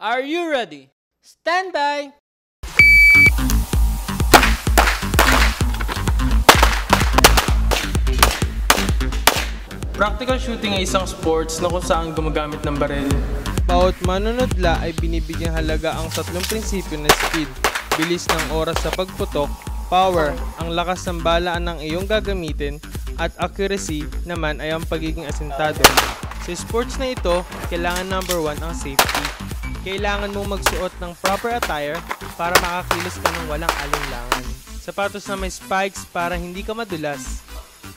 Are you ready? Stand by! Practical shooting ay isang sports na kung saan gumagamit ng baril. Bawat manunodla ay binibigyang halaga ang tatlong prinsipyo na speed, bilis ng oras sa pagputok, power, ang lakas ng balaan ng iyong gagamitin, at accuracy naman ay ang pagiging asintado. Sa sports na ito, kailangan number 1 ang safety. Kailangan mong magsuot ng proper attire para makakilos ka ng walang alinlangan. Sapatos na may spikes para hindi ka madulas.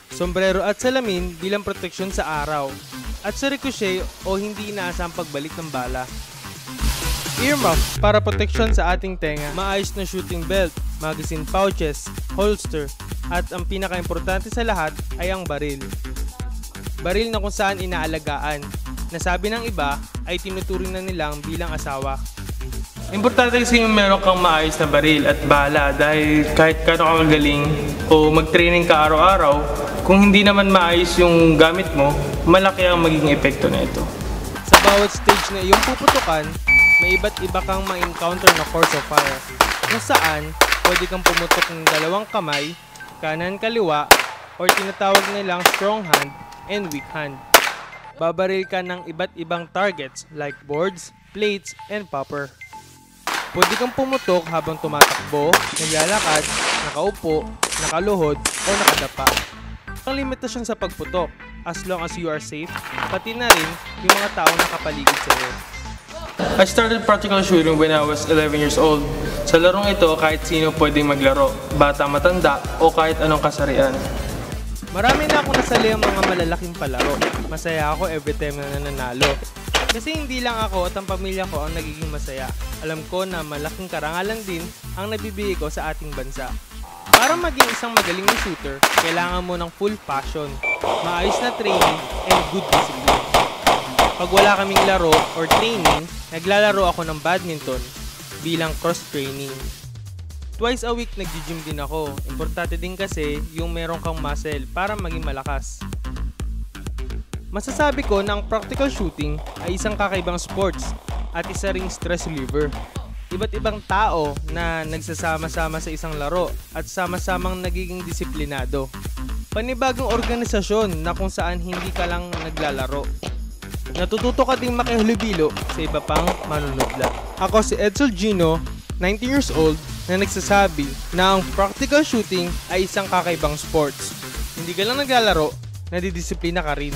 Sombrero at salamin bilang proteksyon sa araw. At sa ricochet o hindi inaasang pagbalik ng bala. Earmuff para proteksyon sa ating tenga. Maayos na shooting belt, magazine pouches, holster, at ang pinaka-importante sa lahat ay ang baril. Baril na kung saan inaalagaan. Nasabi ng iba ay tinuturing na nilang bilang asawa. Importante kasi yung meron kang maayos na baril at bala dahil kahit kano ka magaling o mag-training ka araw-araw, kung hindi naman maayos yung gamit mo, malaki ang magiging epekto na ito. Sa bawat stage na iyong puputukan, may iba't iba kang ma-encounter na course of fire, kung saan pwede kang pumutok ng dalawang kamay, kanan kaliwa, or tinatawag nilang strong hand and weak hand. Babaril ka ng iba't ibang targets like boards, plates, and popper. Pwede kang pumutok habang tumatakbo, naglalakad, nakaupo, nakaluhod, o nakadapa. Ang limitasyon sa pagputok, as long as you are safe, pati na rin yung mga taong nakapaligid sa iyo. I started practical shooting when I was 11 years old. Sa larong ito, kahit sino pwedeng maglaro, bata, matanda, o kahit anong kasarian. Marami na ako nasali ang mga malalaking palaro. Masaya ako every time na nananalo. Kasi hindi lang ako at ang pamilya ko ang nagiging masaya. Alam ko na malaking karangalan din ang nabibigay ko sa ating bansa. Para maging isang magaling na shooter, kailangan mo ng full passion, maayos na training, and good discipline. Pag wala kaming laro or training, naglalaro ako ng badminton bilang cross-training. Twice a week nag-gym din ako. Importante din kasi yung meron kang muscle para maging malakas. Masasabi ko na ang practical shooting ay isang kakaibang sports at isa ring stress reliever. Iba't ibang tao na nagsasama-sama sa isang laro at sama-samang nagiging disiplinado. Panibagong organisasyon na kung saan hindi ka lang naglalaro. Natututo ka ding makihulubilo sa iba pang manunodla. Ako si Edsel Gino, 19 years old, na nagsasabi na ang practical shooting ay isang kakaibang sports. Hindi ka lang naglalaro, nadidisiplina ka rin.